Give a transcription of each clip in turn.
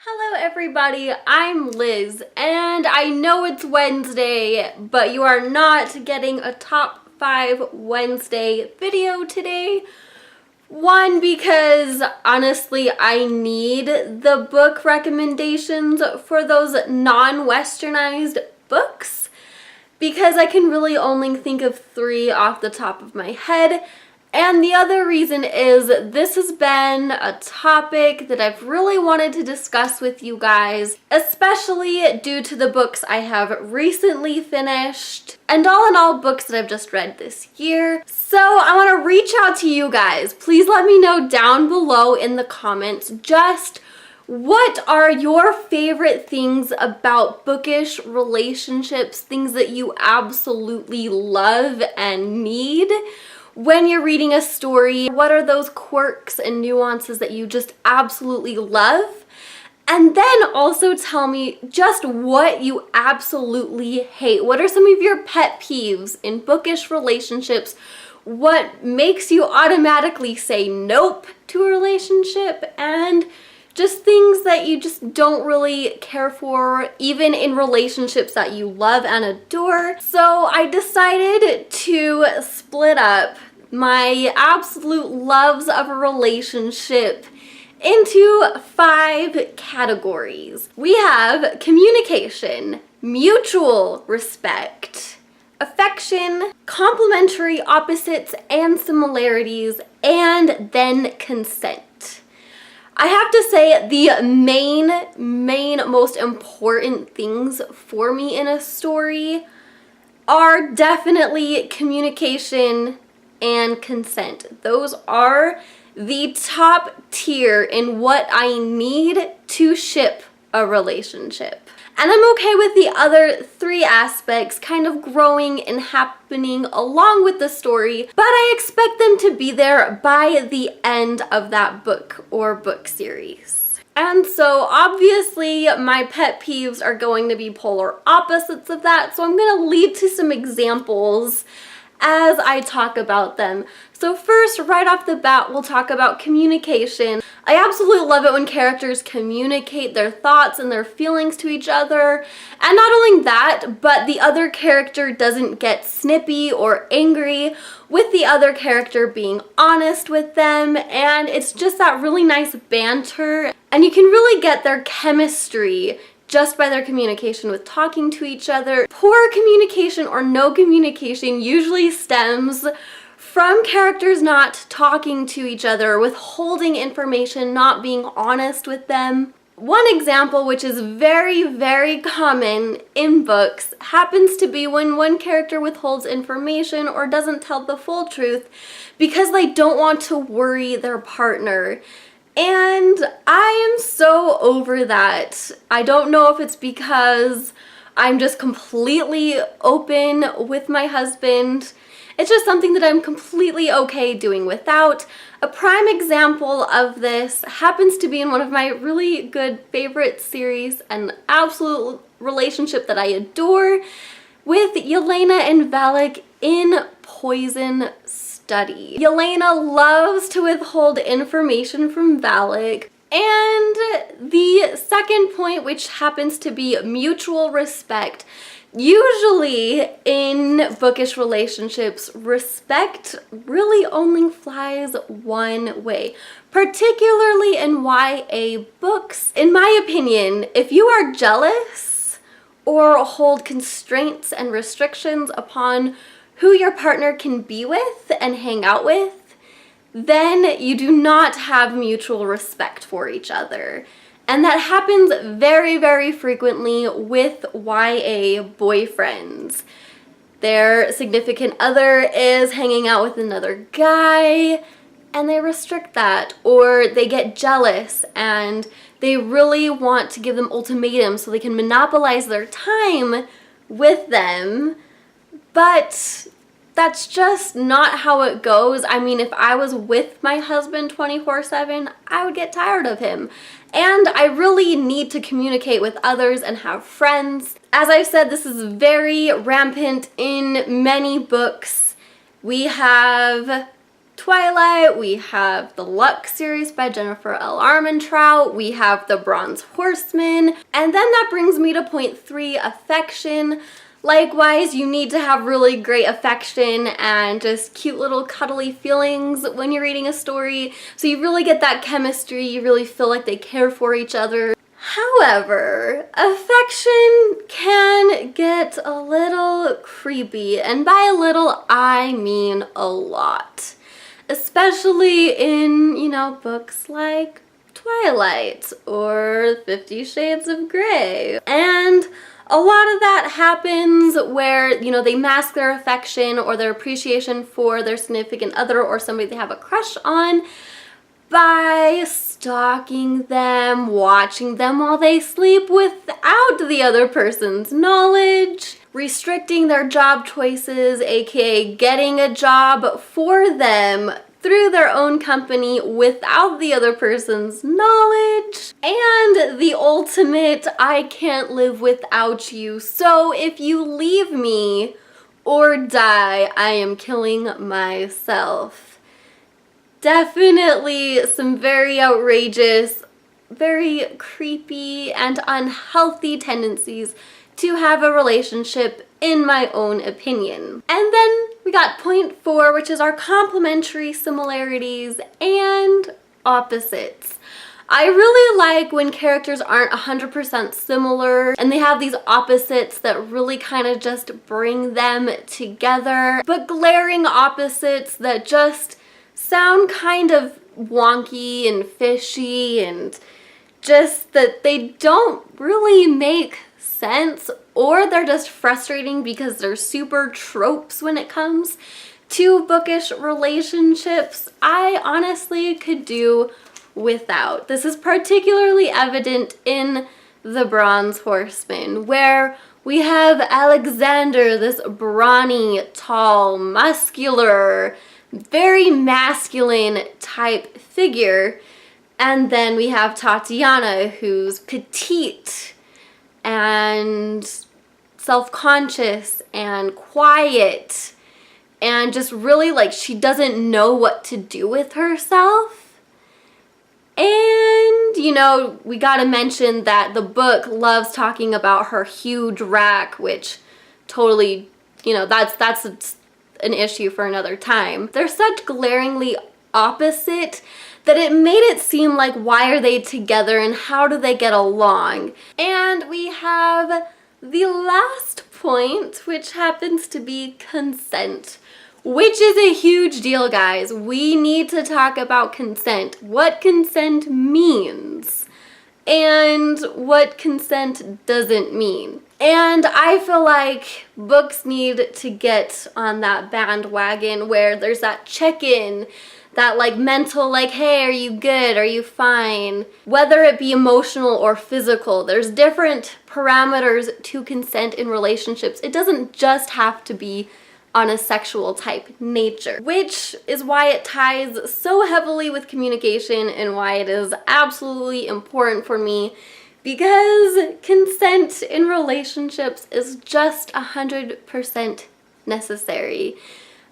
Hello everybody, I'm Liz, and I know it's Wednesday, but you are not getting a top 5 Wednesday video today. One, because honestly I need the book recommendations for those non-westernized books, because I can really only think of 3 off the top of my head. And the other reason is this has been a topic that I've really wanted to discuss with you guys, especially due to the books I have recently finished, and all in all books that I've just read this year. So I want to reach out to you guys. Please let me know down below in the comments just what are your favorite things about bookish relationships, things that you absolutely love and need when you're reading a story. What are those quirks and nuances that you just absolutely love? And then also tell me just what you absolutely hate. What are some of your pet peeves in bookish relationships? What makes you automatically say nope to a relationship? And just things that you just don't really care for, even in relationships that you love and adore. So I decided to split up my absolute loves of a relationship into 5 categories. We have communication, mutual respect, affection, complementary opposites and similarities, and then consent. I have to say the main most important things for me in a story are definitely communication and consent. Those are the top tier in what I need to ship a relationship. And I'm okay with the other 3 aspects kind of growing and happening along with the story, but I expect them to be there by the end of that book or book series. And so obviously my pet peeves are going to be polar opposites of that, so I'm going to lead to some examples as I talk about them. So first, right off the bat, we'll talk about communication. I absolutely love it when characters communicate their thoughts and their feelings to each other. And not only that, but the other character doesn't get snippy or angry with the other character being honest with them. And it's just that really nice banter. And you can really get their chemistry just by their communication with talking to each other. Poor communication or no communication usually stems from characters not talking to each other, withholding information, not being honest with them. One example, which is very common in books, happens to be when one character withholds information or doesn't tell the full truth because they don't want to worry their partner. And I am so over that. I don't know if it's because I'm just completely open with my husband. It's just something that I'm completely okay doing without. A prime example of this happens to be in one of my really good favorite series, an absolute relationship that I adore, with Yelena and Valak in Poison Study. Yelena loves to withhold information from Valak. And the second point, which happens to be mutual respect. Usually in bookish relationships, respect really only flies one way, particularly in YA books. In my opinion, if you are jealous or hold constraints and restrictions upon who your partner can be with and hang out with, then you do not have mutual respect for each other. And that happens very frequently with YA boyfriends. Their significant other is hanging out with another guy and they restrict that, or they get jealous and they really want to give them ultimatums so they can monopolize their time with them. But that's just not how it goes. I mean, if I was with my husband 24/7, I would get tired of him. And I really need to communicate with others and have friends. As I've said, this is very rampant in many books. We have Twilight, we have the Luck series by Jennifer L. Armentrout, we have the Bronze Horseman, and then that brings me to point 3, affection. Likewise, you need to have really great affection and just cute little cuddly feelings when you're reading a story, so you really get that chemistry, you really feel like they care for each other. However, affection can get a little creepy, and by a little, I mean a lot. Especially in, books like Twilight or 50 Shades of Grey. And a lot of that happens where, they mask their affection or their appreciation for their significant other or somebody they have a crush on by stalking them, watching them while they sleep without the other person's knowledge, restricting their job choices, aka getting a job for them through their own company without the other person's knowledge, and the ultimate, I can't live without you, so if you leave me or die, I am killing myself. Definitely some very outrageous, very creepy and unhealthy tendencies to have a relationship, in my own opinion. And then we got point 4, which is our complementary similarities and opposites. I really like when characters aren't 100% similar and they have these opposites that really kind of just bring them together, but glaring opposites that just sound kind of wonky and fishy and just that they don't really make sense, or they're just frustrating because they're super tropes when it comes to bookish relationships. I honestly could do without. This is particularly evident in the Bronze Horseman, where we have Alexander, this brawny, tall, muscular, very masculine type figure, and then we have Tatiana, who's petite and self-conscious and quiet and just really like she doesn't know what to do with herself. And we gotta mention that the book loves talking about her huge rack, which totally, that's an issue for another time. They're such glaringly opposite that it made it seem like, why are they together and how do they get along? And we have the last point, which happens to be consent, which is a huge deal, guys. We need to talk about consent, what consent means, and what consent doesn't mean. And I feel like books need to get on that bandwagon where there's that check-in, that like mental, like, hey, are you good? Are you fine? Whether it be emotional or physical, there's different parameters to consent in relationships. It doesn't just have to be on a sexual type nature, which is why it ties so heavily with communication and why it is absolutely important for me, because consent in relationships is just 100% necessary.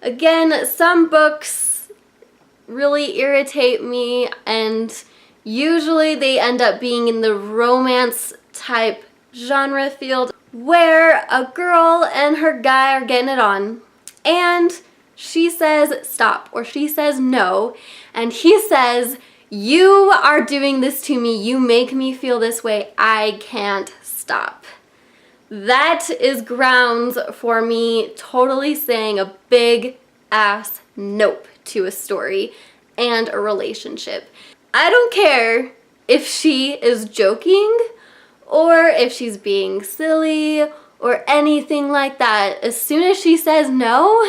Again, some books really irritate me, and usually they end up being in the romance type genre field where a girl and her guy are getting it on and she says stop or she says no and he says, you are doing this to me, you make me feel this way, I can't stop. That is grounds for me totally saying a big ass nope to a story and a relationship. I don't care if she is joking or if she's being silly or anything like that. As soon as she says no,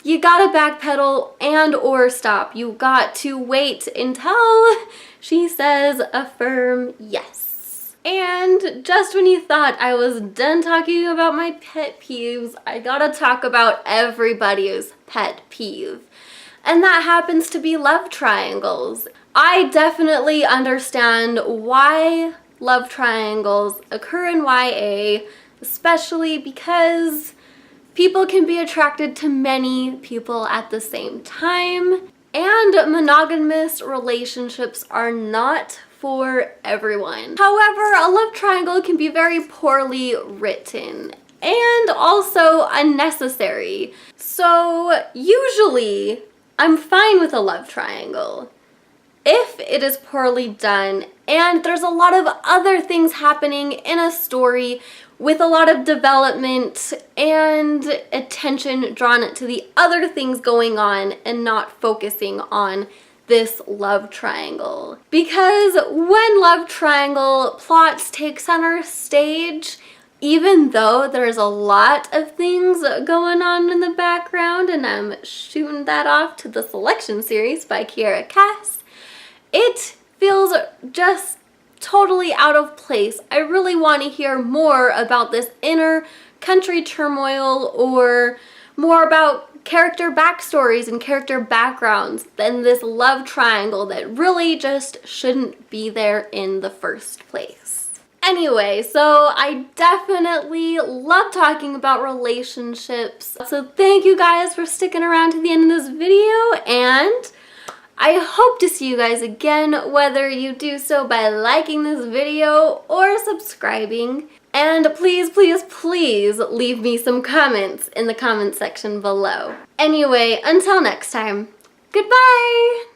you gotta backpedal and or stop. You got to wait until she says a firm yes. And just when you thought I was done talking about my pet peeves, I gotta talk about everybody's pet peeve. And that happens to be love triangles. I definitely understand why love triangles occur in YA, especially because people can be attracted to many people at the same time. and monogamous relationships are not for everyone. However, a love triangle can be very poorly written and also unnecessary. So usually, I'm fine with a love triangle if it is poorly done and there's a lot of other things happening in a story with a lot of development and attention drawn to the other things going on and not focusing on this love triangle. Because when love triangle plots take center stage, even though there's a lot of things going on in the background, and I'm shooting that off to the Selection series by Kiera Cass, it feels just totally out of place. I really want to hear more about this inner country turmoil or more about character backstories and character backgrounds than this love triangle that really just shouldn't be there in the first place. Anyway, so I definitely love talking about relationships. So thank you guys for sticking around to the end of this video, and I hope to see you guys again, whether you do so by liking this video or subscribing. And please, please, please leave me some comments in the comment section below. Anyway, until next time, goodbye!